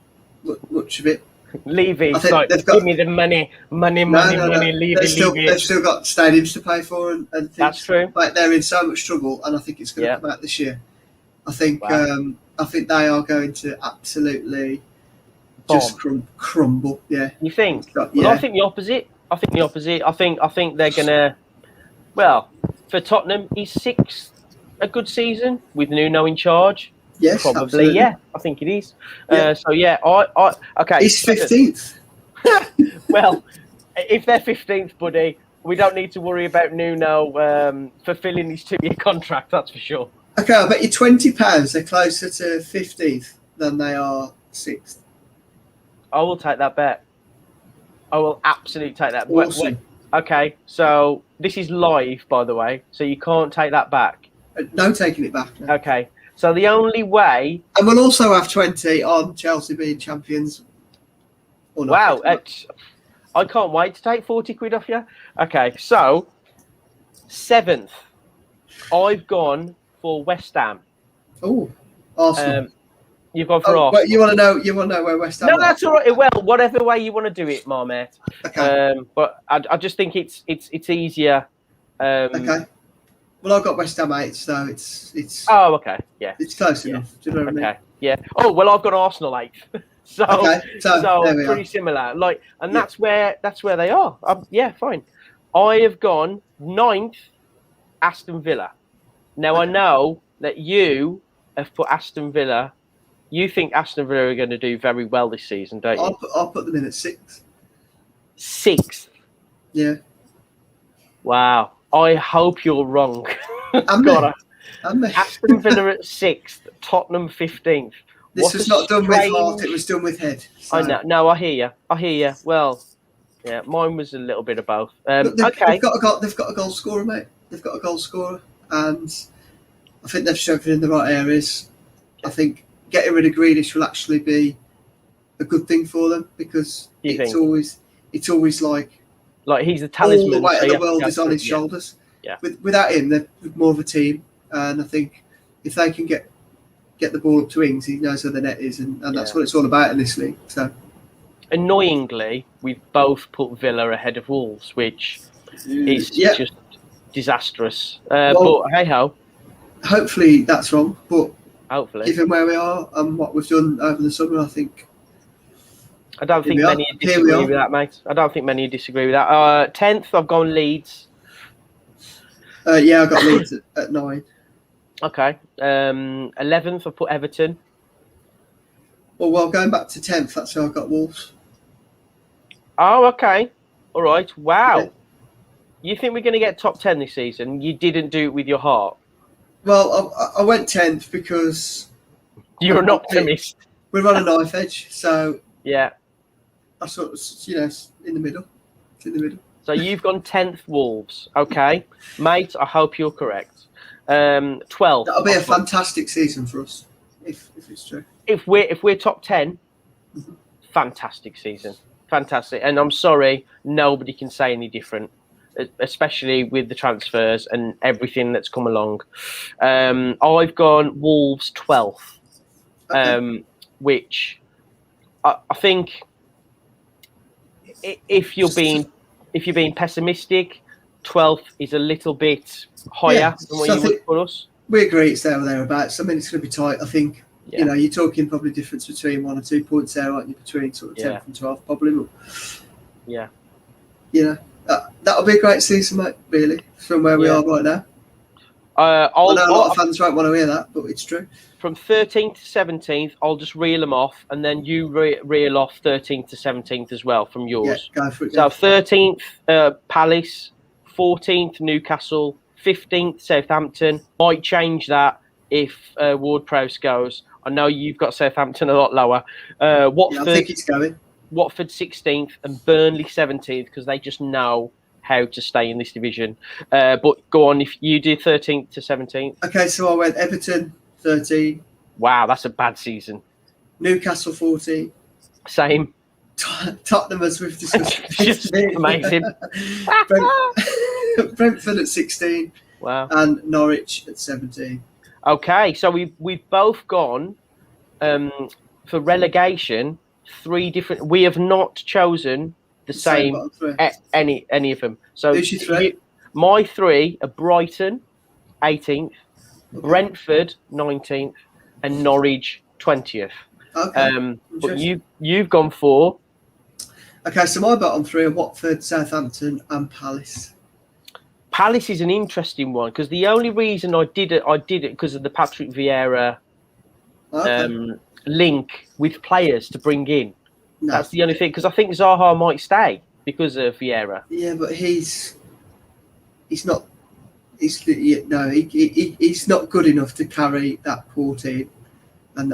much of it. Levy, give me the money. Levy. They've still got stadiums to pay for and things. That's true. Like they're in so much trouble, and I think it's going to come out this year. I think they are going to absolutely just crumble. Yeah. You think? Well, I think the opposite. I think they're gonna. Well, for Tottenham, is 6th a good season with Nuno in charge? Yes, probably. Absolutely. Yeah, I think it is. Yeah. Okay. He's 15th. Well, if they're 15th, buddy, we don't need to worry about Nuno fulfilling his 2-year contract. That's for sure. Okay, I bet you £20 they're closer to 15th than they are 6th. I will take that bet. I will absolutely take that. Awesome. Okay, so this is live, by the way, so you can't take that back. No taking it back. No. Okay, so the only way... And we'll also have 20 on Chelsea being champions. Or not. Wow, I can't wait to take 40 quid off you. Okay, so 7th, I've gone for West Ham. Oh, Arsenal. You've gone for Arsenal. But you want to know where West Ham? No, that's all right. Well, whatever way you want to do it, Marmite. Okay. But I just think it's easier. Okay. Well, I've got West Ham 8, so it's. Oh, okay. Yeah. It's close enough. Do you know what I mean? Okay. Yeah. Oh well, I've got Arsenal 8th. So there pretty similar. That's where they are. Yeah, fine. I have gone 9th, Aston Villa. Now I know that you have put Aston Villa. You think Aston Villa are going to do very well this season, don't you? I'll put them in at 6th. 6th? Yeah. Wow. I hope you're wrong. Aston Villa at 6th, Tottenham 15th. This was not done with heart, it was done with head. So. I know. No, I hear you. Well, yeah, mine was a little bit of both. Look, okay. They've got a goal scorer, mate. They've got a goal scorer, and I think they've strengthened in the right areas. I think getting rid of Grealish will actually be a good thing for them because it's always like he's the talisman. All the weight of the world is on his shoulders. Yeah. Without him, they're more of a team, and I think if they can get the ball up to Ings, he knows where the net is, and that's what it's all about in this league. So, annoyingly, we've both put Villa ahead of Wolves, which is just disastrous. But hey ho. Hopefully that's wrong, but hopefully, given where we are and what we've done over the summer, I think. I don't think many disagree with that, mate. I don't think many disagree with that. 10th, I've gone Leeds. Yeah, I got Leeds at 9. Okay. 11th, I put Everton. Well, going back to 10th, that's where I got Wolves. Oh, okay. All right. Wow. Yeah. You think we're going to get top 10 this season? You didn't do it with your heart. Well, I went 10th because... You're an optimist. We're on a knife edge, so... Yeah. I sort of, in the middle. It's in the middle. So you've gone 10th Wolves. Okay, mate. I hope you're correct. 12th. That'll be a fantastic season for us if it's true. If we're top 10, fantastic season, fantastic. And I'm sorry, nobody can say any different, especially with the transfers and everything that's come along. I've gone Wolves 12th, which I think if you're being pessimistic, 12th is a little bit higher than what you would put us. We agree it's there or thereabouts. I mean, it's going to be tight. I think you're talking probably difference between 1 or 2 points there, aren't you? Between sort of 10th and 12th, probably. That'll be a great season, mate. Really, from where we are right now. I know a lot of fans won't want to hear that, but it's true. From 13th to 17th, I'll just reel them off, and then you reel off 13th to 17th as well from yours. Yeah, go for it. So 13th, Palace, 14th, Newcastle, 15th, Southampton. Might change that if Ward-Prowse goes. I know you've got Southampton a lot lower. Watford, I think it's going. Watford 16th and Burnley 17th because they just know how to stay in this division. But go on, if you do 13th to 17th. Okay, so I went Everton 13. Wow, that's a bad season. Newcastle 14. Same. Tottenham, as we've discussed. Just amazing. Brentford at 16. Wow. And Norwich at 17. Okay, so we've both gone for relegation. 3 different. We have not chosen the same any of them. So who's your 3? My 3 are Brighton, 18th, Brentford, 19th, and Norwich, 20th. Okay. But you've gone for. Okay, so my bottom 3 are Watford, Southampton, and Palace. Palace is an interesting one because the only reason I did it because of the Patrick Vieira link with players to bring in. No. That's the only thing, because I think Zaha might stay because of Vieira. Yeah, but he's not good enough to carry that poor team, and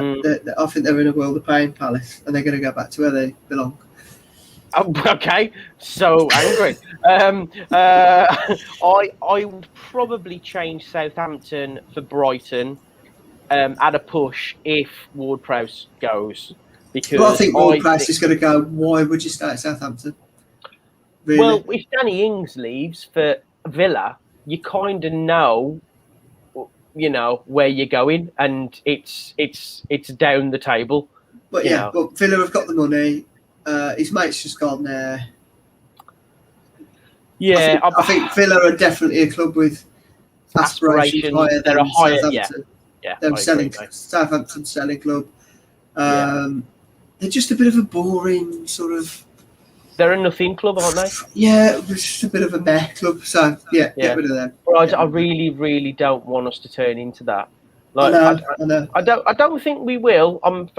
I think they're in a world of pain, Palace, and they're going to go back to where they belong. Oh, okay, so angry. I would probably change Southampton for Brighton at a push if Ward-Prowse goes. Because I think Ward-Prowse is going to go. Why would you stay at Southampton? Really? Well, if Danny Ings leaves for Villa, you kind of know, where you're going, and it's down the table. But but Villa have got the money. His mate's just gone there. Yeah, I think Villa are definitely a club with aspirations higher than Southampton. Yeah, Southampton selling club. They're just a bit of a boring sort of. They're a nothing club, aren't they? Yeah, it's just a bit of a meh club. So get rid of them. But I really, really don't want us to turn into that. Like, I know. I don't think we will. I'm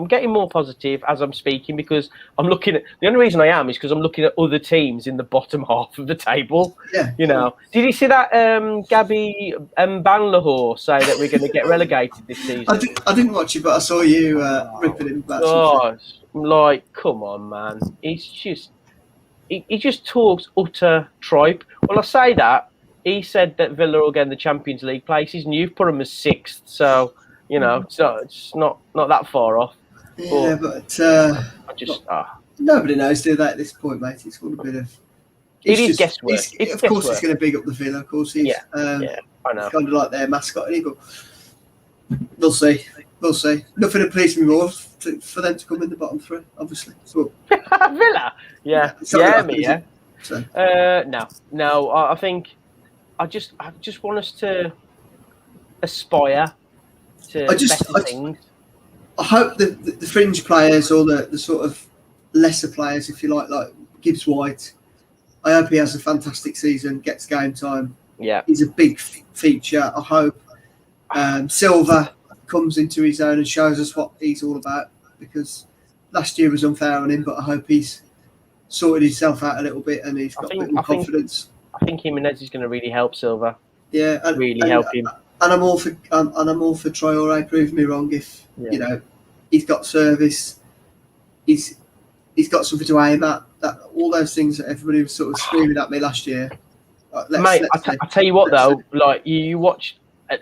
getting more positive as I'm speaking because I'm looking at. The only reason I am is because I'm looking at other teams in the bottom half of the table. Yeah. Did you see that Gabby Banlahor say that we're going to get relegated this season? I didn't watch it, but I saw you ripping him about something. Come on, man. He's just he just talks utter tripe. Well, I say that. He said that Villa will get in the Champions League places, and you've put them as 6th. So, it's not that far off. Yeah, but nobody knows, do they, at this point, mate? It's all a bit of. It is guesswork. Of course, he's going to big up the Villa. Of course, he's. I know. Kind of like their mascot, isn't he? But we'll see. Nothing to please me more for them to come in the bottom 3, obviously. So, Villa? Yeah. So. No. I think. I just want us to aspire to better things. I hope the fringe players or the sort of lesser players, if you like Gibbs White, I hope he has a fantastic season, gets game time. Yeah, he's a big feature. I hope Silva comes into his own and shows us what he's all about, because last year was unfair on him, but I hope he's sorted himself out a little bit and he's got a bit more confidence. I think Jimenez is going to really help Silva. Yeah, help him. And I'm all for Traore. Prove me wrong if he's got service. He's he's got something to aim at. That all those things that everybody was sort of screaming at me last year. Mate, I tell you what though, like you watched,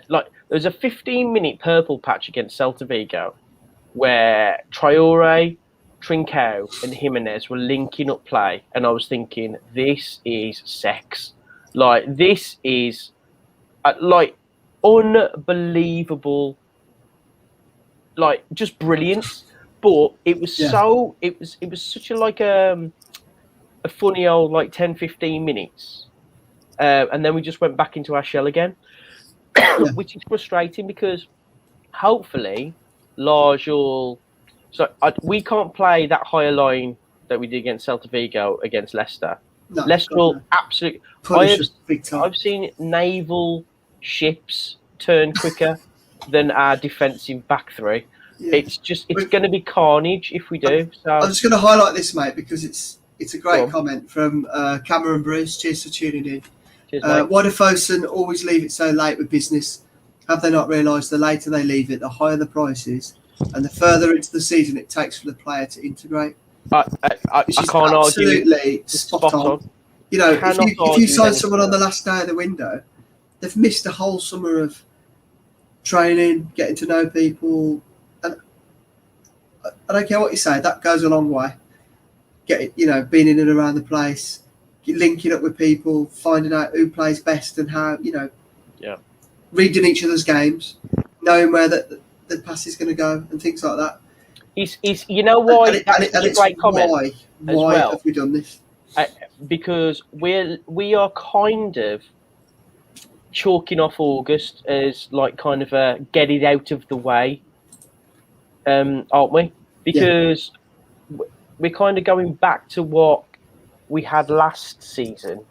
like there was a 15-minute purple patch against Celta Vigo, where Traore, Trincao, and Jimenez were linking up play, and I was thinking, this is sex. Like this is, like unbelievable, like just brilliance. But it was so it was such a like a funny old like 10-15 minutes. And then we just went back into our shell again, which is frustrating because hopefully Lage will. So we can't play that higher line that we did against Celta Vigo against Leicester. No, Leicester will absolutely. I've seen naval ships turn quicker than our defensive back three. Yeah. It's going to be carnage if we do. So I'm just going to highlight this, mate, because it's a great comment from Cameron Bruce. Cheers for tuning in. Why do Fosun always leave it so late with business? Have they not realised the later they leave it, the higher the price is, and the further into the season it takes for the player to integrate? I can't absolutely argue. Spot on. You know, if you sign someone on the last day of the window, they've missed a whole summer of training, getting to know people, and I don't care what you say. That goes a long way. Being in and around the place. Linking up with people, finding out who plays best and how, reading each other's games, knowing where the pass is going to go and things like that. You know why? That's a great comment. Why have we done this? Because we are kind of chalking off August as like kind of a get it out of the way, aren't we? Because we're kind of going back to what we had last season,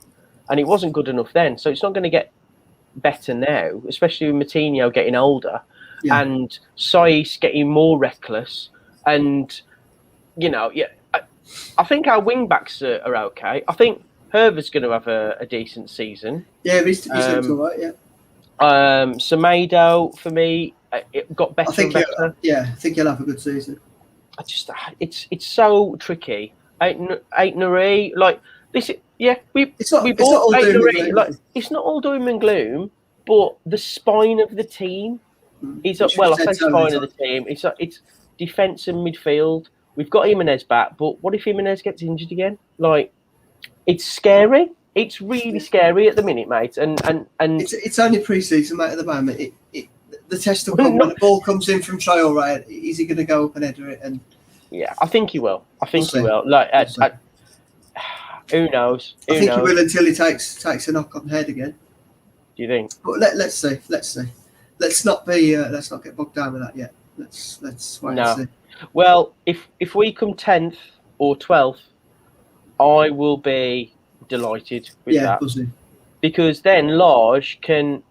and it wasn't good enough then. So it's not going to get better now, especially with Matinho getting older and Saiss getting more reckless. And I think our wing backs are okay. I think Herver's going to have a decent season. Yeah, he's all right. Yeah. Semedo for me, it got better. I think he'll have a good season. It's so tricky. Aitnari, like this. We bought Aitnari. Like it's not all doom and gloom, but the spine of the team is I say spine of the team. It's defense and midfield. We've got Jimenez back, but what if Jimenez gets injured again? Like it's scary. It's really scary at the minute, mate. And it's only pre-season, mate. At the moment, the test will come when the ball comes in from Traore. Is he going to go up and header it? And yeah, I think he will. He will. Like, who knows? I think he will until he takes a knock on the head again. Do you think? But let's see. Let's not get bogged down with that yet. Let's wait and see. Well, if we come 10th or 12th, I will be delighted with that. Buzzing. Because then Lage can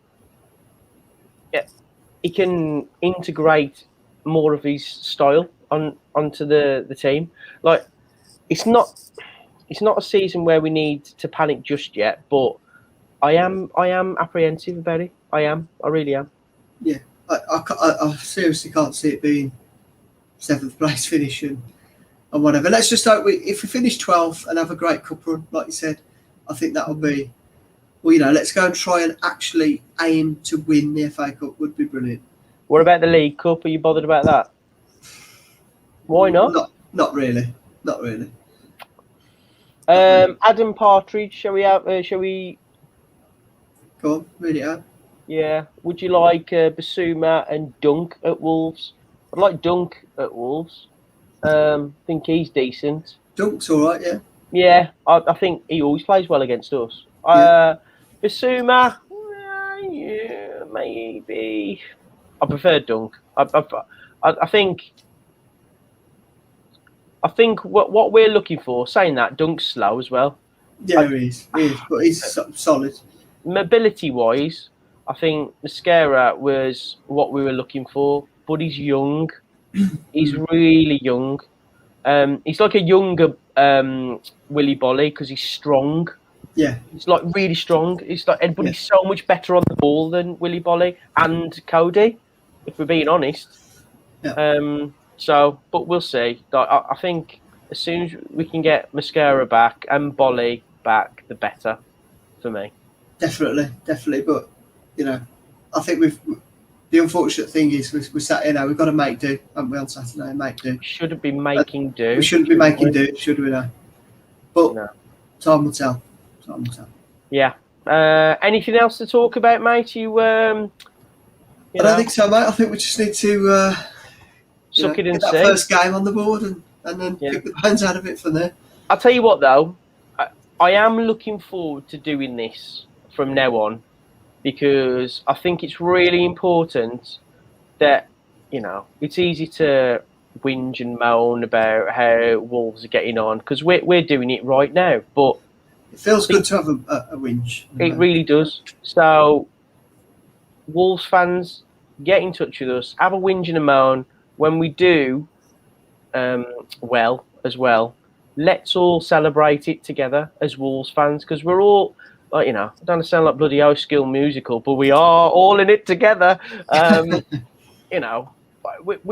integrate more of his style onto the team. Like it's not a season where we need to panic just yet, but I am apprehensive about it. I really am. Yeah, I seriously can't see it being 7th place finish and whatever. Let's just hope if we finish 12th and have a great cup run, like you said, I think that'll be. Well, let's go and try and actually aim to win the FA Cup. Would be brilliant. What about the League Cup? Are you bothered about that? Why not? Not really. Adam Partridge, shall we? Go on, read it out. Yeah. Would you like Basuma and Dunk at Wolves? I'd like Dunk at Wolves. Think he's decent. Dunk's all right, yeah. Yeah, I think he always plays well against us. Basuma, maybe. I prefer Dunk. I think what we're looking for, saying that, Dunk's slow as well. Yeah, he is, but he's solid. Mobility-wise, I think Mascara was what we were looking for, but he's young. He's really young. He's like a younger Willy Bolly because he's strong. Yeah, he's like really strong. He's so much better on the ball than Willy Bolly and Cody, if we're being honest. Yeah. But we'll see. I think as soon as we can get Mascara back and Bolly back, the better for me. Definitely. But I think the unfortunate thing is we're sat here now. We've got to make do, haven't we, on Saturday? Make do. Shouldn't be making do. We shouldn't be making do, should we? Now, but time will tell. Yeah. Anything else to talk about, mate? I don't think so, mate. I think we just need to suck it and get that see. first game on the board and then pick the bones out of it from there. I'll tell you what, though. I am looking forward to doing this from now on, because I think it's really important that, it's easy to whinge and moan about how Wolves are getting on, because we're doing it right now, but it feels good to have a whinge. It really does. So, Wolves fans, get in touch with us, have a whinge and a moan. When we do well as well, let's all celebrate it together as Wolves fans, because we're all, I don't want to sound like bloody O School musical, but we are all in it together. We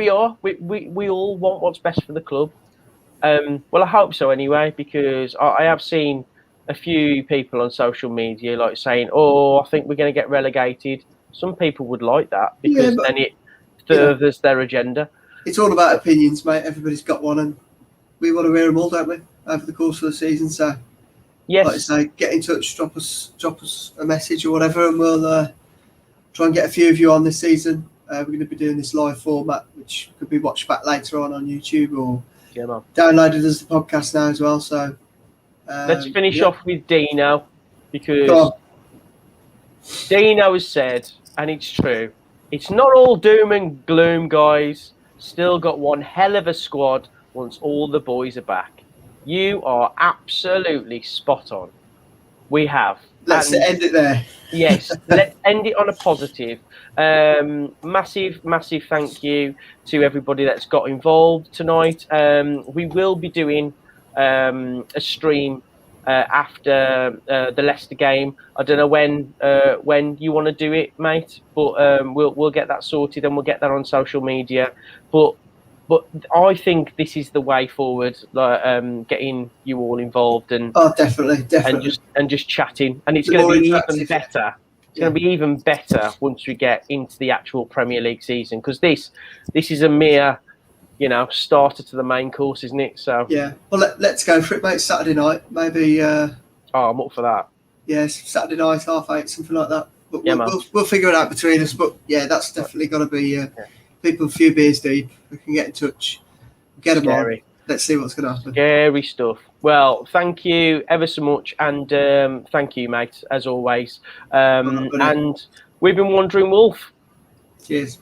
are. We all want what's best for the club. Well, I hope so anyway, because I have seen a few people on social media like saying, "Oh, I think we're going to get relegated." Some people would like that, because then it furthers their agenda. It's all about opinions, mate. Everybody's got one, and we want to hear them all, don't we, over the course of the season? So, yes, like I say, get in touch, drop us a message or whatever, and we'll try and get a few of you on this season. We're going to be doing this live format, which could be watched back later on YouTube or downloaded as the podcast now as well. So let's finish off with Dino, because Dino has said, and it's true, it's not all doom and gloom, guys. Still got one hell of a squad once all the boys are back. You are absolutely spot on. We have. Let's end it there. Yes, let's end it on a positive. Massive thank you to everybody that's got involved tonight. We will be doing a stream after the Leicester game. I don't know when you want to do it, mate, but we'll get that sorted and we'll get that on social media. But I think this is the way forward, getting you all involved and definitely, and just chatting, and it's going to be even better. It's going to be even better once we get into the actual Premier League season, because this is a mere starter to the main course, isn't it? So well, let's go for it, mate. Saturday night, maybe. I'm up for that. Saturday night, 8:30, something like that. But we'll figure it out between us. But that's definitely got to be people a few beers deep. We can get in touch, get them on. Let's see what's going to happen. Scary stuff. Well, thank you ever so much, and thank you, mate, as always. And we've been Wandering Wolf. Cheers.